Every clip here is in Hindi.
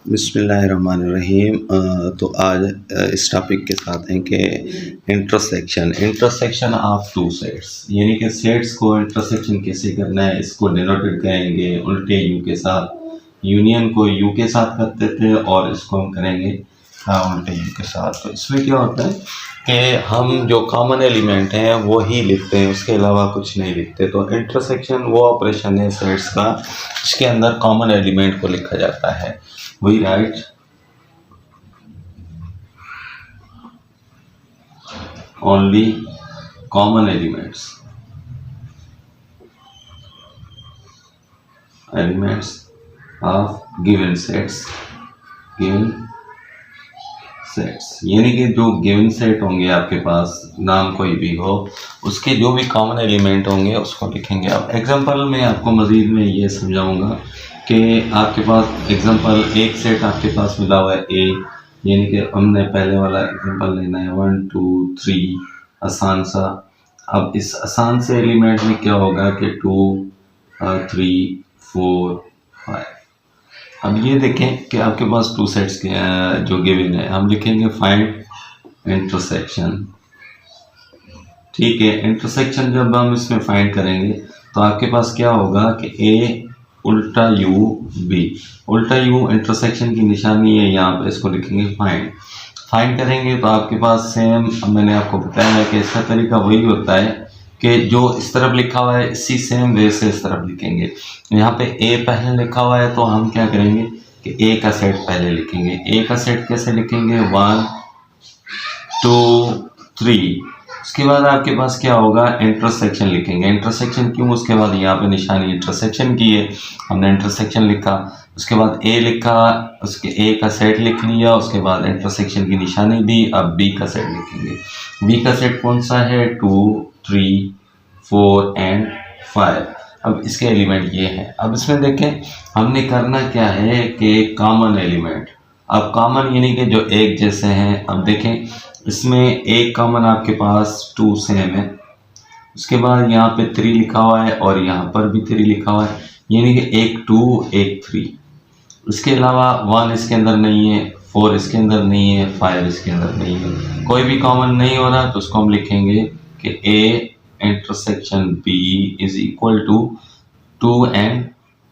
बिस्मिल्लाहिर्रहमानिर्रहीम। तो आज इस टॉपिक के साथ हैं कि इंटरसेक्शन ऑफ टू सेट्स, यानी कि सेट्स को इंटरसेक्शन कैसे करना है, इसको डिनोटेड करेंगे उल्टे यू के साथ। यूनियन को यू के साथ करते थे और इसको हम करेंगे उल्टे यू के साथ। तो इसमें क्या होता है कि हम जो कॉमन एलिमेंट हैं वो ही लिखते हैं, उसके अलावा कुछ नहीं लिखते। तो इंटरसेक्शन वो ऑपरेशन है सेट्स का जिसके अंदर कॉमन एलिमेंट को लिखा जाता है। We write only common elements of given sets, यानी कि जो गिवन सेट होंगे आपके पास, नाम कोई भी हो, उसके जो भी कॉमन एलिमेंट होंगे उसको लिखेंगे। अब एग्जांपल में आपको मज़ीद में ये समझाऊंगा कि आपके पास एग्जांपल एक सेट आपके पास मिला हुआ है ए, यानी कि हमने पहले वाला एग्जांपल लेना है 1 2 3, आसान सा। अब इस आसान से एलिमेंट में क्या होगा कि 2 3 4 5। अब ये देखें कि आपके पास टू सेट्स के जो गिवन है, हम लिखेंगे फाइंड इंटरसेक्शन। ठीक है, इंटरसेक्शन जब हम इसमें फाइंड करेंगे तो आपके पास क्या होगा कि ए उल्टा यू बी, उल्टा यू इंटरसेक्शन की निशानी है यहाँ पे, इसको लिखेंगे फाइंड करेंगे तो आपके पास सेम, मैंने आपको बताया है कि इसका तरीका वही होता है कि जो इस तरफ लिखा हुआ है इसी सेम वे से इस तरफ लिखेंगे। यहाँ पे ए पहले लिखा हुआ है तो हम क्या करेंगे कि ए का सेट पहले लिखेंगे। ए का सेट कैसे लिखेंगे 1 2 3, उसके बाद आपके पास क्या होगा इंटरसेक्शन लिखेंगे। इंटरसेक्शन क्यों, उसके बाद यहाँ पे निशानी इंटरसेक्शन की है, हमने इंटरसेक्शन लिखा, उसके बाद ए लिखा, उसके ए का सेट लिख लिया, उसके बाद इंटरसेक्शन की निशानी दी। अब बी का सेट लिखेंगे। बी का सेट कौन सा है 2 3 4 एंड 5। अब इसके एलिमेंट ये हैं। अब इसमें देखें हमने करना क्या है कि कॉमन एलिमेंट, अब कॉमन यानी कि जो एक जैसे हैं। अब देखें इसमें एक कॉमन आपके पास 2 सेम है, उसके बाद यहाँ पे 3 लिखा हुआ है और यहाँ पर भी 3 लिखा हुआ है, यानी कि एक 2 एक 3। इसके अलावा 1 इसके अंदर नहीं है, 4 इसके अंदर नहीं है, 5 इसके अंदर नहीं है, कोई भी कॉमन नहीं हो रहा। तो उसको हम लिखेंगे कि A intersection B is equal to 2 and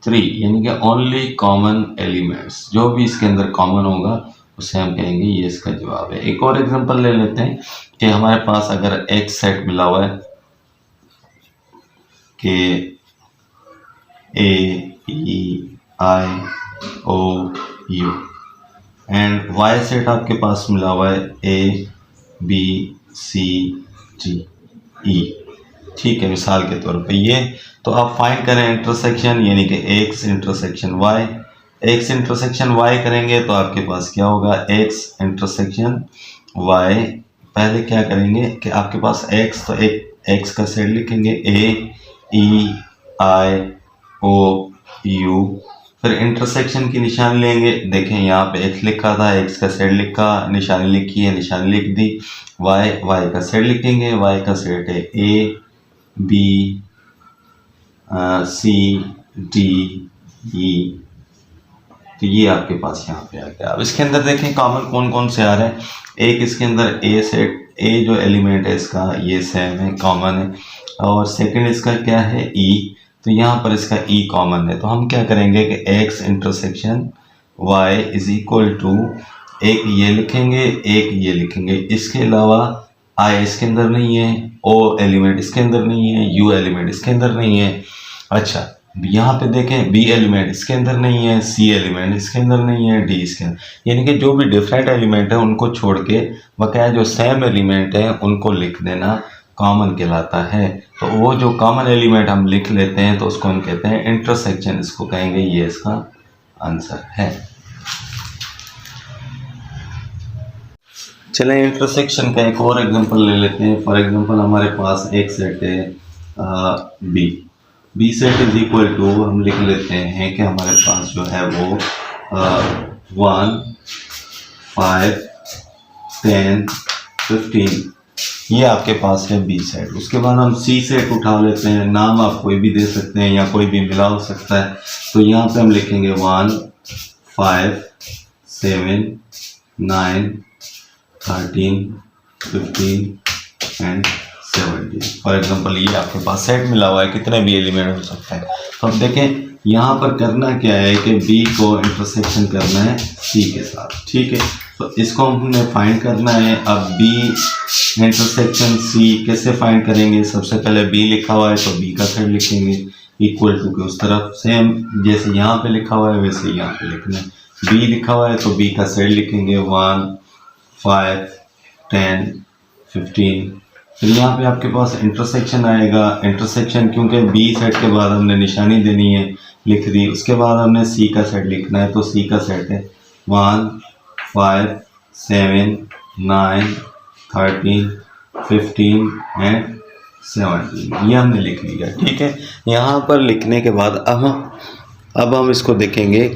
3, यानी कि ओनली कॉमन एलिमेंट्स, जो भी इसके अंदर कॉमन होगा उसे हम कहेंगे ये इसका जवाब है। एक और एग्जांपल ले लेते हैं कि हमारे पास अगर एक सेट मिला हुआ है कि ए ई आई ओ यू एंड वाई सेट आपके पास मिला हुआ है A B C D E. ठीक है, मिसाल के तौर पे ये, तो आप फाइंड करें इंटरसेक्शन, यानी कि x intersection y. X intersection y करेंगे तो आपके पास क्या होगा एक्स इंटरसेक्शन वाई। पहले क्या करेंगे कि आपके पास एक्स, तो एक एक्स का सेट लिखेंगे ए ई आई ओ यू, फिर इंटरसेक्शन की निशानी लेंगे। देखें यहाँ पे एक्स लिखा था, एक्स का सेट लिखा, निशानी लिखी है, निशानी लिख दी। वाई, वाई का सेट लिखेंगे, वाई का सेट है A B C D E. तो ये आपके पास यहाँ पे आ गया। अब इसके अंदर देखें कॉमन कौन कौन से आ रहे हैं। एक इसके अंदर ए सेट, ए जो एलिमेंट है इसका ये सेम है, कॉमन है, और सेकंड इसका क्या है ई, तो यहाँ पर इसका ई कॉमन है। तो हम क्या करेंगे कि x intersection y is equal to, एक ये लिखेंगे एक ये लिखेंगे, इसके अलावा आई इसके अंदर नहीं है, ओ एलिमेंट इसके अंदर नहीं है, यू एलिमेंट इसके अंदर नहीं है। अच्छा, यहाँ पे देखें बी एलिमेंट इसके अंदर नहीं है, सी एलिमेंट इसके अंदर नहीं है, डी इसके अंदर, यानी कि जो भी डिफरेंट एलिमेंट है उनको छोड़ के बकाया जो सेम एलिमेंट है उनको लिख देना कॉमन कहलाता है। तो वो जो कॉमन एलिमेंट हम लिख लेते हैं तो उसको हम कहते हैं इंटरसेक्शन, इसको कहेंगे, ये इसका आंसर है। चलें इंटरसेक्शन का एक और एग्जांपल ले लेते हैं। फॉर एग्जांपल हमारे पास एक सेट है B, B set is equal to, हम लिख लेते हैं कि हमारे पास जो है वो 1 5 10 15, ये आपके पास है बी सेट। उसके बाद हम सी सेट उठा लेते हैं, नाम आप कोई भी दे सकते हैं या कोई भी मिला हो सकता है। तो यहाँ पे हम लिखेंगे 1 5 7 9 13 15 एंड 17। फॉर एग्जांपल ये आपके पास सेट मिला हुआ है, कितने भी एलिमेंट हो सकता है। तो अब देखें यहाँ पर करना क्या है कि बी को इंटरसेक्शन करना है सी के साथ, ठीक है। तो इसको हमने फाइंड करना है। अब बी इंटरसेक्शन सी कैसे फाइंड करेंगे? सबसे पहले बी लिखा हुआ है तो बी का सेट लिखेंगे इक्वल टू के उस तरफ, सेम जैसे यहाँ पे लिखा हुआ है वैसे यहाँ पे लिखना है। बी लिखा हुआ है तो बी का सेट लिखेंगे 1 5 10 15। फिर यहाँ पे आपके पास इंटरसेक्शन आएगा। इंटरसेक्शन क्योंकि बी सेट के बाद हमने निशानी देनी है, लिख दी। उसके बाद हमने सी का सेट लिखना है, तो सी का सेट है 1 5 7 9 13 15 एंड 17। ये हमने लिख लिया, ठीक है। यहाँ पर लिखने के बाद अब हम इसको देखेंगे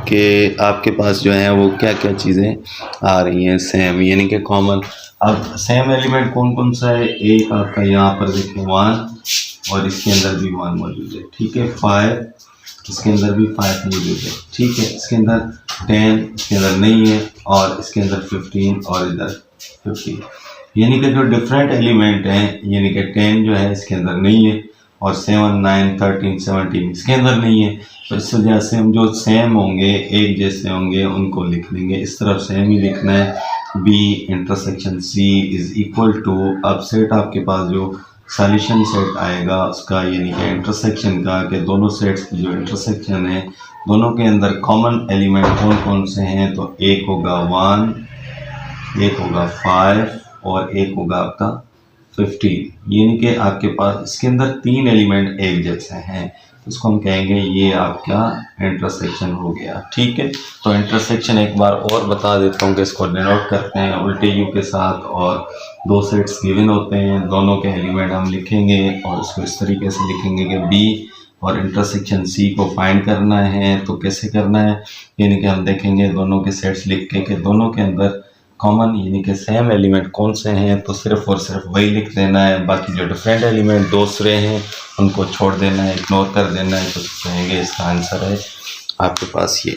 कि आपके पास जो है वो क्या क्या चीज़ें आ रही हैं सेम, यानी कि कॉमन। अब सेम एलिमेंट कौन कौन सा है? एक आपका यहाँ पर देखें 1 और इसके अंदर भी 1 मौजूद है, ठीक है। 5 इसके अंदर भी 5 मौजूद है, ठीक है। इसके अंदर 10 इसके अंदर नहीं है, और इसके अंदर 15 और इधर 15। यानी कि जो डिफरेंट एलिमेंट हैं, यानी कि 10 जो है इसके अंदर नहीं है, और 7 9 13 17 इसके अंदर नहीं है। तो इस वजह से हम जो सेम होंगे, एक जैसे होंगे, उनको लिख लेंगे। इस तरफ सेम ही लिखना है, B intersection C is equal to. अब सेट आपके पास जो सॉल्यूशन सेट आएगा उसका, यानी कि इंटरसेक्शन का, कि दोनों सेट्स की जो इंटरसेक्शन है, दोनों के अंदर कॉमन एलिमेंट कौन कौन से हैं? तो एक होगा 1, एक होगा 5 और एक होगा आपका 15। यानी कि आपके पास इसके अंदर 3 एलिमेंट एक जैसे हैं, उसको हम कहेंगे ये आपका इंटरसेक्शन हो गया, ठीक है। तो इंटरसेक्शन एक बार और बता देता हूँ कि इसको डिनोट करते हैं उल्टे यू के साथ, और 2 सेट्स गिवन होते हैं, दोनों के एलिमेंट हम लिखेंगे और उसको इस तरीके से लिखेंगे कि बी और इंटरसेक्शन सी को फाइंड करना है। तो कैसे करना है? यानी कि हम देखेंगे दोनों के सेट्स लिख के कि दोनों के अंदर कॉमन यानी कि सेम एलिमेंट कौन से हैं, तो सिर्फ और सिर्फ वही लिख देना है। बाकी जो डिफरेंट एलिमेंट दूसरे हैं उनको छोड़ देना है, इग्नोर कर देना है। तो कहेंगे इसका आंसर है आपके पास ये।